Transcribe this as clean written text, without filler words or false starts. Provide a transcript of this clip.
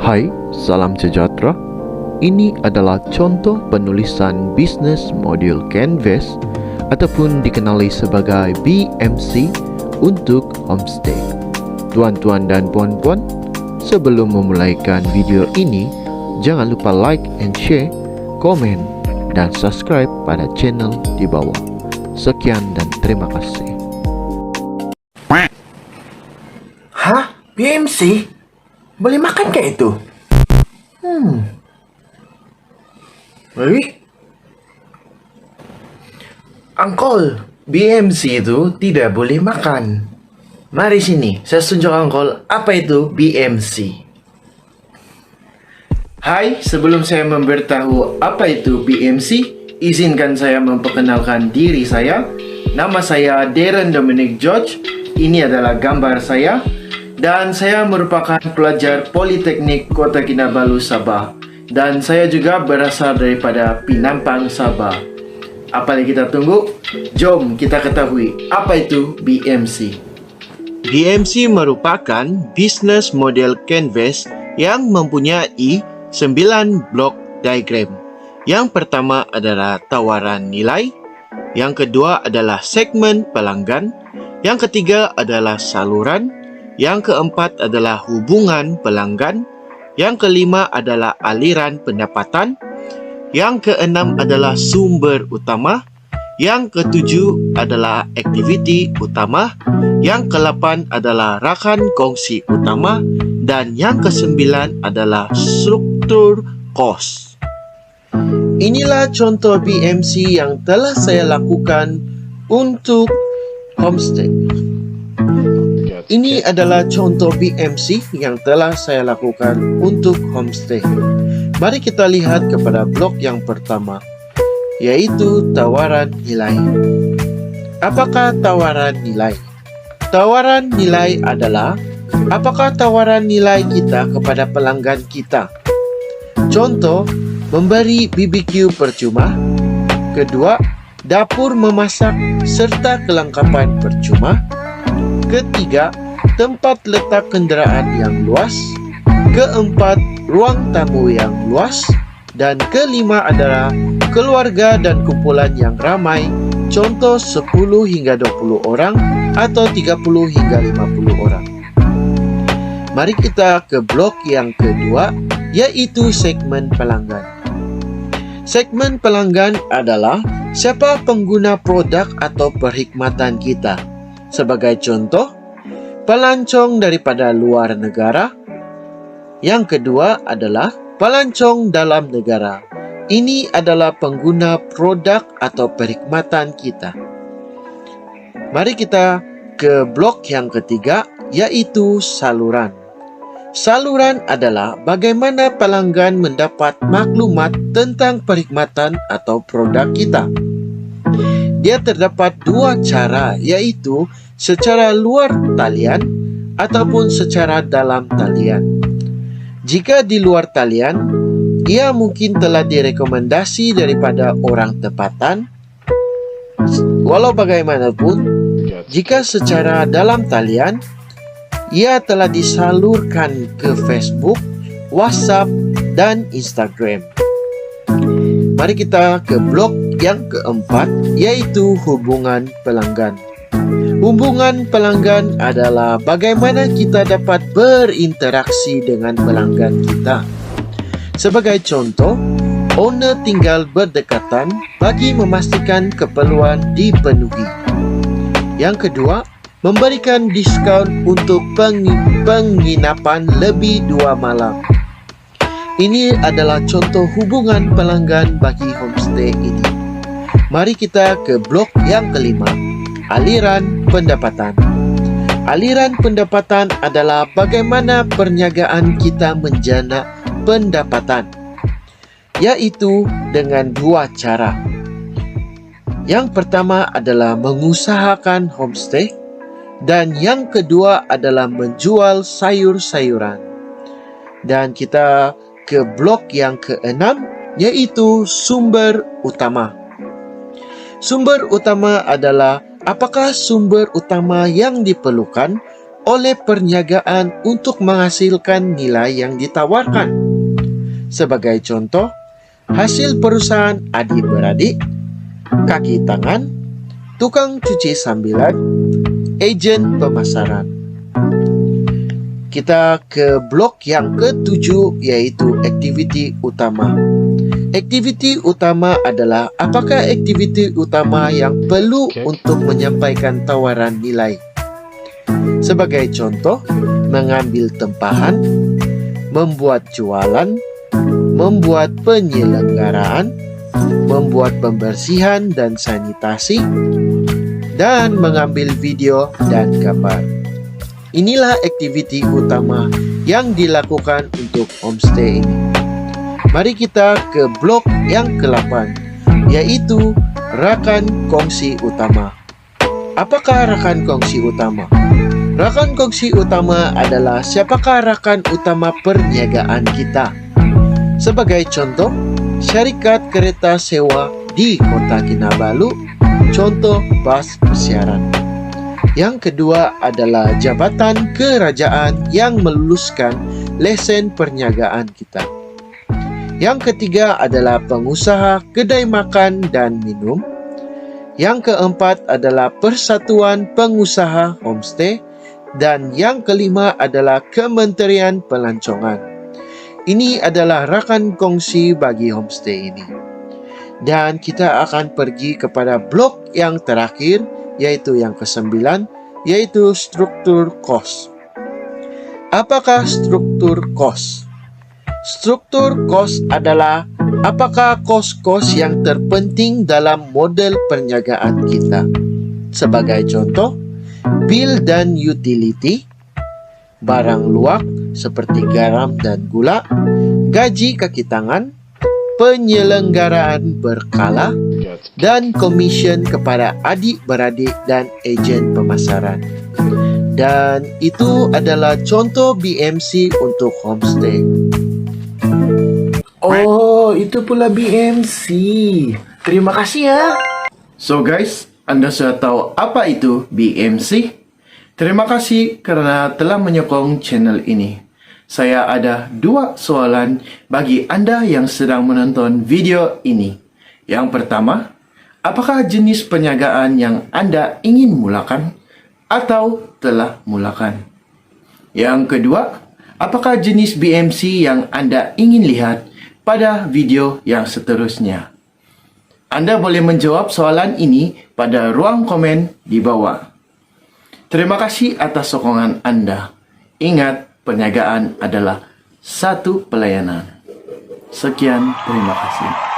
Hai, salam sejahtera. Ini adalah contoh penulisan bisnes modul Canvas ataupun dikenali sebagai BMC untuk homestay. Tuan-tuan dan puan-puan, sebelum memulaikan video ini, jangan lupa like and share, komen, dan subscribe pada channel di bawah. Sekian dan terima kasih. Hah? BMC? Boleh makan ke itu? Uncle, BMC itu tidak boleh makan. Mari sini, saya tunjuk Uncle apa itu BMC. Hai, sebelum saya memberitahu apa itu BMC, izinkan saya memperkenalkan diri saya. Nama saya Darren Dominic George. Ini adalah gambar saya. Dan saya merupakan pelajar Politeknik Kota Kinabalu, Sabah. Dan saya juga berasal daripada Penampang, Sabah. Apa yang kita tunggu? Jom kita ketahui apa itu BMC. BMC merupakan bisnes model Canvas yang mempunyai 9 blok diagram. Yang pertama adalah tawaran nilai, yang kedua adalah segmen pelanggan, yang ketiga adalah saluran, yang keempat adalah hubungan pelanggan, yang kelima adalah aliran pendapatan, yang keenam adalah sumber utama, yang ketujuh adalah aktiviti utama, yang ke-8 adalah rakan kongsi utama, dan yang ke-9 adalah struktur kos. Inilah contoh BMC yang telah saya lakukan untuk homestay. Ini adalah contoh BMC yang telah saya lakukan untuk homestay. Mari kita lihat kepada blok yang pertama, yaitu tawaran nilai. Apakah tawaran nilai? Tawaran nilai adalah apakah tawaran nilai kita kepada pelanggan kita. Contoh, memberi BBQ percuma. Kedua, dapur memasak serta kelengkapan percuma. Ketiga, tempat letak kenderaan yang luas. Keempat, ruang tamu yang luas. Dan kelima adalah keluarga dan kumpulan yang ramai. Contoh 10 hingga 20 orang atau 30 hingga 50 orang. Mari kita ke blok yang kedua, yaitu segmen pelanggan. Segmen pelanggan adalah siapa pengguna produk atau perkhidmatan kita. Sebagai contoh, pelancong daripada luar negara. Yang kedua adalah pelancong dalam negara. Ini adalah pengguna produk atau perkhidmatan kita. Mari kita ke blok yang ketiga, yaitu saluran. Saluran adalah bagaimana pelanggan mendapat maklumat tentang perkhidmatan atau produk kita. Dia terdapat dua cara, yaitu secara luar talian ataupun secara dalam talian. Jika di luar talian, ia mungkin telah direkomendasi daripada orang tempatan. Walau bagaimanapun, jika secara dalam talian, ia telah disalurkan ke Facebook, WhatsApp, dan Instagram. Mari kita ke blok yang keempat, yaitu hubungan pelanggan. Hubungan pelanggan adalah bagaimana kita dapat berinteraksi dengan pelanggan kita. Sebagai contoh, owner tinggal berdekatan bagi memastikan keperluan dipenuhi. Yang kedua, memberikan diskaun untuk penginapan lebih 2 malam. Ini adalah contoh hubungan pelanggan bagi homestay ini. Mari kita ke blok yang kelima, aliran pendapatan. Aliran pendapatan adalah bagaimana perniagaan kita menjana pendapatan, yaitu dengan dua cara. Yang pertama adalah mengusahakan homestay, dan yang kedua adalah menjual sayur-sayuran. Dan kita ke blok yang keenam, yaitu sumber utama. Sumber utama adalah apakah sumber utama yang diperlukan oleh perniagaan untuk menghasilkan nilai yang ditawarkan. Sebagai contoh, hasil perusahaan adik-beradik, kaki tangan, tukang cuci sambilan, agen pemasaran. Kita ke blok yang ke-7, yaitu aktiviti utama. Aktiviti utama adalah apakah aktiviti utama yang perlu untuk menyampaikan tawaran nilai. Sebagai contoh, mengambil tempahan, membuat jualan, membuat penyelenggaraan, membuat pembersihan dan sanitasi, dan mengambil video dan gambar. Inilah aktiviti utama yang dilakukan untuk homestay ini. Mari kita ke blok yang ke-8, yaitu rakan kongsi utama. Apakah rakan kongsi utama? Rakan kongsi utama adalah siapakah rakan utama perniagaan kita. Sebagai contoh, syarikat kereta sewa di Kota Kinabalu, contoh bas pesiaran. Yang kedua adalah jabatan kerajaan yang meluluskan lesen perniagaan kita. Yang ketiga adalah pengusaha kedai makan dan minum. Yang keempat adalah Persatuan Pengusaha Homestay. Dan yang kelima adalah Kementerian Pelancongan. Ini adalah rakan kongsi bagi homestay ini. Dan kita akan pergi kepada blok yang terakhir, yaitu yang ke-9, yaitu struktur kos. Apakah struktur kos? Struktur kos adalah apakah kos-kos yang terpenting dalam model perniagaan kita. Sebagai contoh, bil dan utility, barang luak seperti garam dan gula, gaji kaki tangan, penyelenggaraan berkala, dan komisen kepada adik-beradik dan agen pemasaran. Dan itu adalah contoh BMC untuk homestay. Oh, itu pula BMC. Terima kasih ya. So guys, Anda sudah tahu apa itu BMC? Terima kasih kerana telah menyokong channel ini. Saya ada 2 soalan bagi Anda yang sedang menonton video ini. Yang pertama, apakah jenis perniagaan yang Anda ingin mulakan atau telah mulakan? Yang kedua, apakah jenis BMC yang Anda ingin lihat pada video yang seterusnya? Anda boleh menjawab soalan ini pada ruang komen di bawah. Terima kasih atas sokongan Anda. Ingat, perniagaan adalah satu pelayanan. Sekian, terima kasih.